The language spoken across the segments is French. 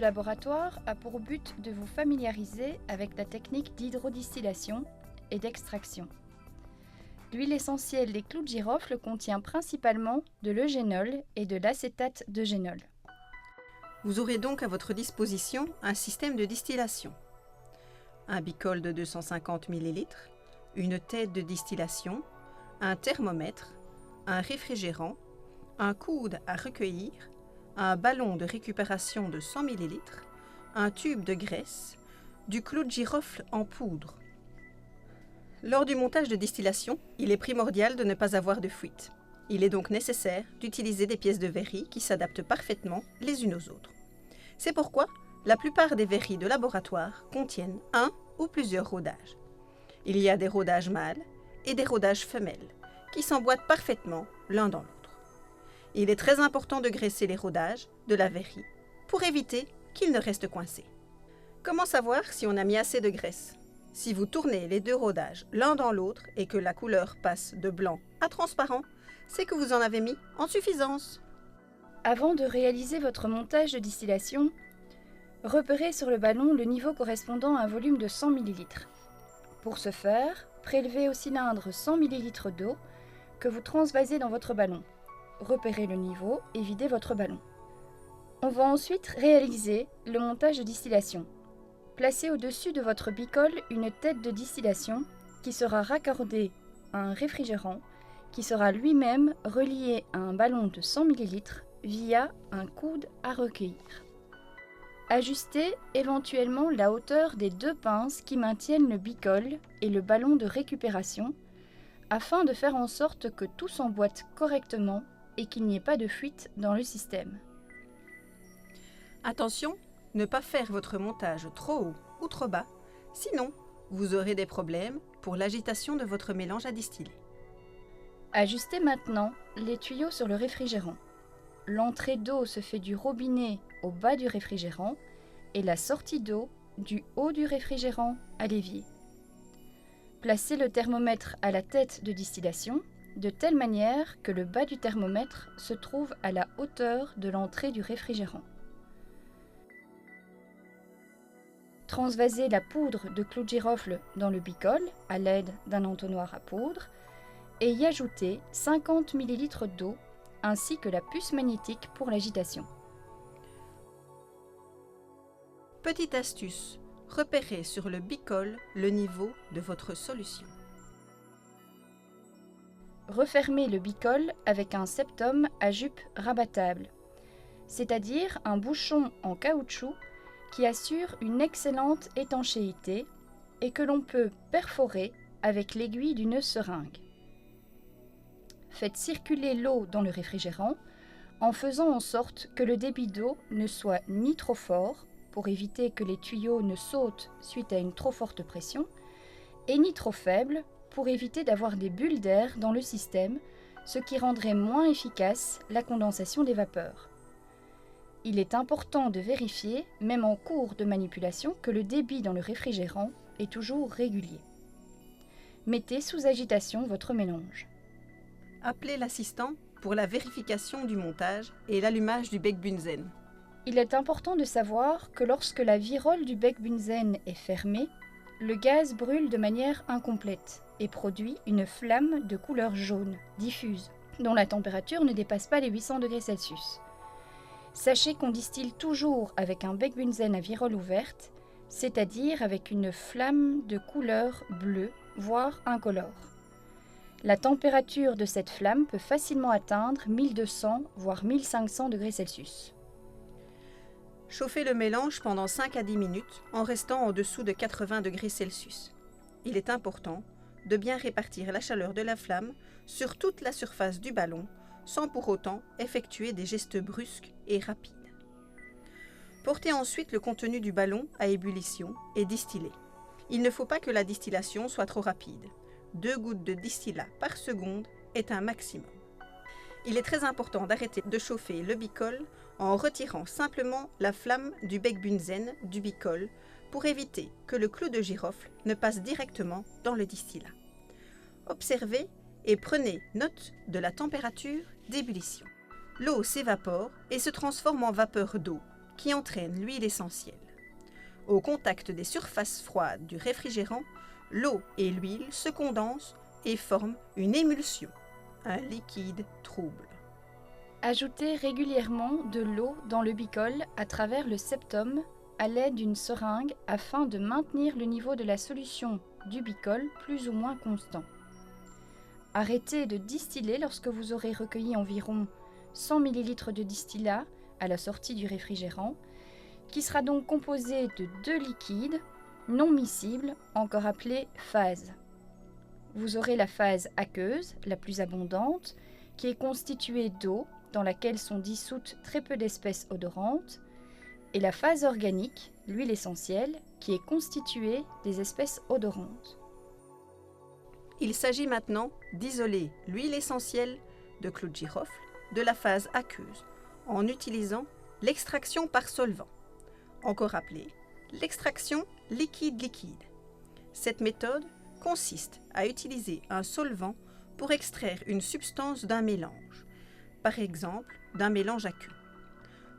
laboratoire a pour but de vous familiariser avec la technique d'hydrodistillation et d'extraction. L'huile essentielle des clous de girofle contient principalement de l'eugénol et de l'acétate de génol. Vous aurez donc à votre disposition un système de distillation. Un bicol de 250 ml, une tête de distillation, un thermomètre, un réfrigérant, un coude à recueillir, un ballon de récupération de 100 ml, un tube de graisse, du clou de girofle en poudre. Lors du montage de distillation, il est primordial de ne pas avoir de fuite. Il est donc nécessaire d'utiliser des pièces de verrerie qui s'adaptent parfaitement les unes aux autres. C'est pourquoi la plupart des verreries de laboratoire contiennent un ou plusieurs rodages. Il y a des rodages mâles et des rodages femelles qui s'emboîtent parfaitement l'un dans l'autre. Il est très important de graisser les rodages de la verrerie pour éviter qu'ils ne restent coincés. Comment savoir si on a mis assez de graisse ? Si vous tournez les deux rodages l'un dans l'autre et que la couleur passe de blanc à transparent, c'est que vous en avez mis en suffisance. Avant de réaliser votre montage de distillation, repérez sur le ballon le niveau correspondant à un volume de 100 ml. Pour ce faire, prélevez au cylindre 100 ml d'eau que vous transvasez dans votre ballon. Repérez le niveau et videz votre ballon. On va ensuite réaliser le montage de distillation. Placez au-dessus de votre bicol une tête de distillation qui sera raccordée à un réfrigérant qui sera lui-même relié à un ballon de 100 ml via un coude à recueillir. Ajustez éventuellement la hauteur des deux pinces qui maintiennent le bicol et le ballon de récupération afin de faire en sorte que tout s'emboîte correctement et qu'il n'y ait pas de fuite dans le système. Attention, ne pas faire votre montage trop haut ou trop bas, sinon vous aurez des problèmes pour l'agitation de votre mélange à distiller. Ajustez maintenant les tuyaux sur le réfrigérant. L'entrée d'eau se fait du robinet au bas du réfrigérant et la sortie d'eau du haut du réfrigérant à l'évier. Placez le thermomètre à la tête de distillation de telle manière que le bas du thermomètre se trouve à la hauteur de l'entrée du réfrigérant. Transvasez la poudre de clou de girofle dans le bicol à l'aide d'un entonnoir à poudre et y ajoutez 50 ml d'eau ainsi que la puce magnétique pour l'agitation. Petite astuce, repérez sur le bicol le niveau de votre solution. Refermez le bicol avec un septum à jupe rabattable, c'est-à-dire un bouchon en caoutchouc qui assure une excellente étanchéité et que l'on peut perforer avec l'aiguille d'une seringue. Faites circuler l'eau dans le réfrigérant en faisant en sorte que le débit d'eau ne soit ni trop fort pour éviter que les tuyaux ne sautent suite à une trop forte pression et ni trop faible pour éviter d'avoir des bulles d'air dans le système, ce qui rendrait moins efficace la condensation des vapeurs. Il est important de vérifier, même en cours de manipulation, que le débit dans le réfrigérant est toujours régulier. Mettez sous agitation votre mélange. Appelez l'assistant pour la vérification du montage et l'allumage du bec bunzen. Il est important de savoir que lorsque la virole du bec bunzen est fermée, le gaz brûle de manière incomplète et produit une flamme de couleur jaune, diffuse, dont la température ne dépasse pas les 800 degrés Celsius. Sachez qu'on distille toujours avec un bec bunzen à virole ouverte, c'est-à-dire avec une flamme de couleur bleue, voire incolore. La température de cette flamme peut facilement atteindre 1200 voire 1500 degrés Celsius. Chauffez le mélange pendant 5 à 10 minutes en restant en dessous de 80 degrés Celsius. Il est important de bien répartir la chaleur de la flamme sur toute la surface du ballon sans pour autant effectuer des gestes brusques et rapides. Portez ensuite le contenu du ballon à ébullition et distillez. Il ne faut pas que la distillation soit trop rapide. 2 gouttes de distillat par seconde est un maximum. Il est très important d'arrêter de chauffer le bicol en retirant simplement la flamme du bec bunzen du bicol pour éviter que le clou de girofle ne passe directement dans le distillat. Observez et prenez note de la température d'ébullition. L'eau s'évapore et se transforme en vapeur d'eau, qui entraîne l'huile essentielle. Au contact des surfaces froides du réfrigérant, l'eau et l'huile se condensent et forment une émulsion, un liquide trouble. Ajoutez régulièrement de l'eau dans le bicol à travers le septum à l'aide d'une seringue afin de maintenir le niveau de la solution du bicol plus ou moins constant. Arrêtez de distiller lorsque vous aurez recueilli environ 100 ml de distillat à la sortie du réfrigérant, qui sera donc composé de deux liquides non miscibles, encore appelés phases. Vous aurez la phase aqueuse, la plus abondante, qui est constituée d'eau dans laquelle sont dissoutes très peu d'espèces odorantes, et la phase organique, l'huile essentielle, qui est constituée des espèces odorantes. Il s'agit maintenant d'isoler l'huile essentielle de clou de girofle de la phase aqueuse en utilisant l'extraction par solvant, encore appelée l'extraction liquide-liquide. Cette méthode consiste à utiliser un solvant pour extraire une substance d'un mélange, par exemple d'un mélange aqueux.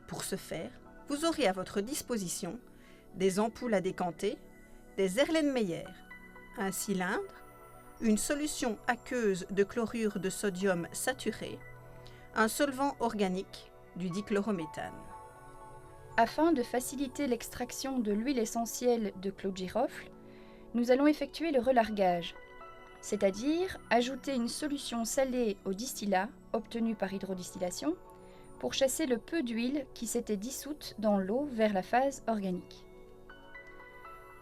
Pour ce faire, vous aurez à votre disposition des ampoules à décanter, des Erlenmeyer, un cylindre, une solution aqueuse de chlorure de sodium saturé, un solvant organique, du dichlorométhane. Afin de faciliter l'extraction de l'huile essentielle de clou de girofle, nous allons effectuer le relargage, c'est-à-dire ajouter une solution salée au distillat obtenu par hydrodistillation pour chasser le peu d'huile qui s'était dissoute dans l'eau vers la phase organique.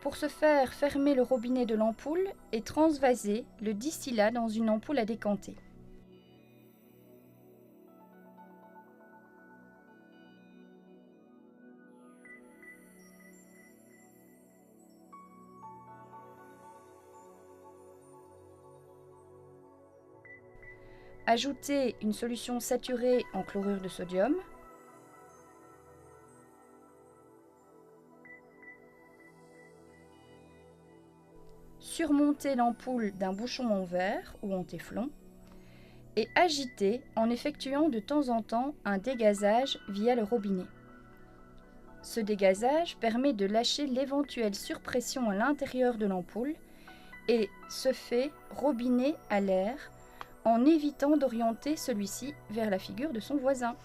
Pour ce faire, fermez le robinet de l'ampoule et transvasez le distillat dans une ampoule à décanter. Ajoutez une solution saturée en chlorure de sodium. Surmontez l'ampoule d'un bouchon en verre ou en téflon et agitez en effectuant de temps en temps un dégazage via le robinet. Ce dégazage permet de lâcher l'éventuelle surpression à l'intérieur de l'ampoule et se fait robinet à l'air en évitant d'orienter celui-ci vers la figure de son voisin.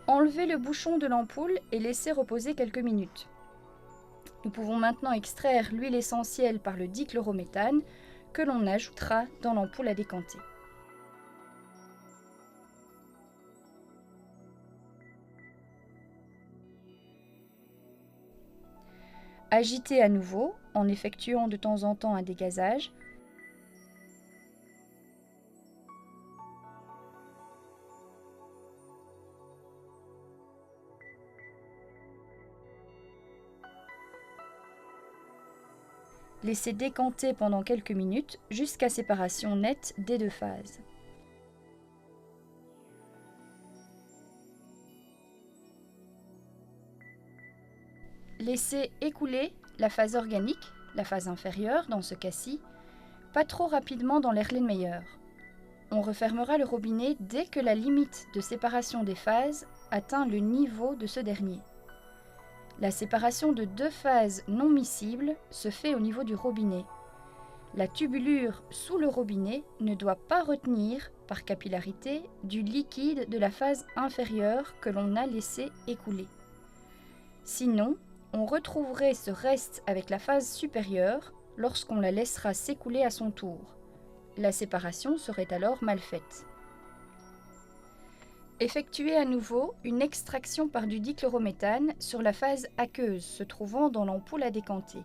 Enlevez le bouchon de l'ampoule et laissez reposer quelques minutes. Nous pouvons maintenant extraire l'huile essentielle par le dichlorométhane que l'on ajoutera dans l'ampoule à décanter. Agitez à nouveau en effectuant de temps en temps un dégazage. Laissez décanter pendant quelques minutes jusqu'à séparation nette des deux phases. Laissez écouler la phase organique, la phase inférieure dans ce cas-ci, pas trop rapidement dans l'Erlenmeyer. On refermera le robinet dès que la limite de séparation des phases atteint le niveau de ce dernier. La séparation de deux phases non miscibles se fait au niveau du robinet. La tubulure sous le robinet ne doit pas retenir, par capillarité, du liquide de la phase inférieure que l'on a laissé écouler. Sinon, on retrouverait ce reste avec la phase supérieure lorsqu'on la laissera s'écouler à son tour. La séparation serait alors mal faite. Effectuez à nouveau une extraction par du dichlorométhane sur la phase aqueuse se trouvant dans l'ampoule à décanter.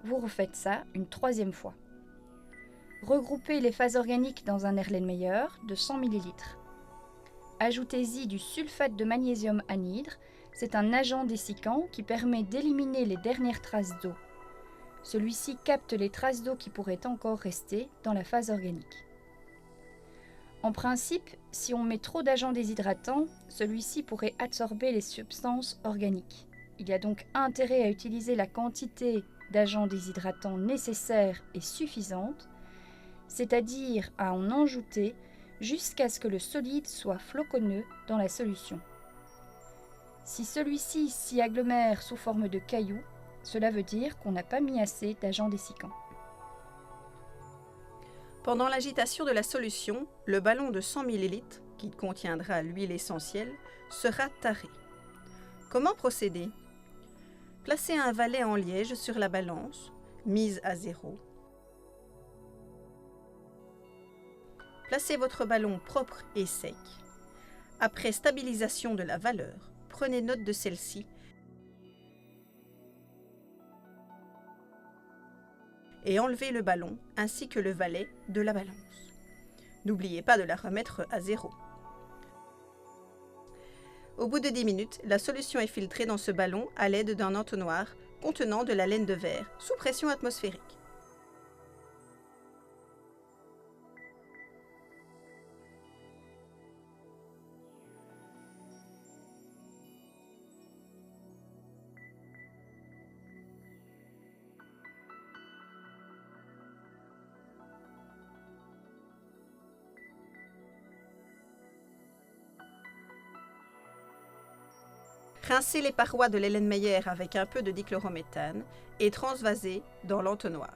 Vous refaites ça une troisième fois. Regroupez les phases organiques dans un Erlenmeyer de 100 ml. Ajoutez-y du sulfate de magnésium anhydre. C'est un agent dessicant qui permet d'éliminer les dernières traces d'eau. Celui-ci capte les traces d'eau qui pourraient encore rester dans la phase organique. En principe, si on met trop d'agent déshydratant, celui-ci pourrait absorber les substances organiques. Il y a donc intérêt à utiliser la quantité d'agents déshydratants nécessaires et suffisantes, c'est-à-dire à en ajouter jusqu'à ce que le solide soit floconneux dans la solution. Si celui-ci s'y agglomère sous forme de cailloux, cela veut dire qu'on n'a pas mis assez d'agents dessicants. Pendant l'agitation de la solution, le ballon de 100 ml, qui contiendra l'huile essentielle, sera taré. Comment procéder? Placez un valet en liège sur la balance, mise à 0. Placez votre ballon propre et sec. Après stabilisation de la valeur, prenez note de celle-ci et enlevez le ballon ainsi que le valet de la balance. N'oubliez pas de la remettre à 0. Au bout de 10 minutes, la solution est filtrée dans ce ballon à l'aide d'un entonnoir contenant de la laine de verre sous pression atmosphérique. Rincez les parois de l'Erlenmeyer avec un peu de dichlorométhane et transvasez dans l'entonnoir.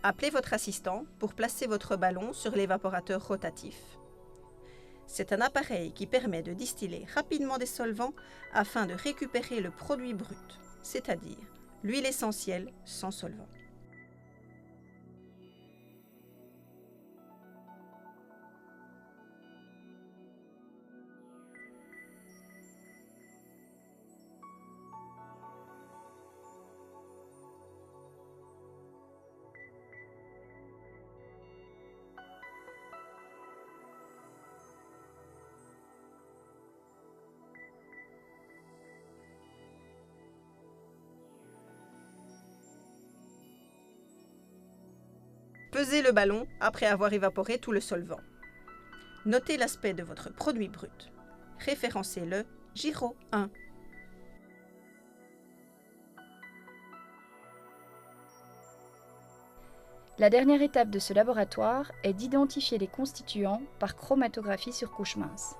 Appelez votre assistant pour placer votre ballon sur l'évaporateur rotatif. C'est un appareil qui permet de distiller rapidement des solvants afin de récupérer le produit brut, c'est-à-dire l'huile essentielle sans solvant. Pesez le ballon après avoir évaporé tout le solvant. Notez l'aspect de votre produit brut. Référencez-le Giro 1. La dernière étape de ce laboratoire est d'identifier les constituants par chromatographie sur couche mince.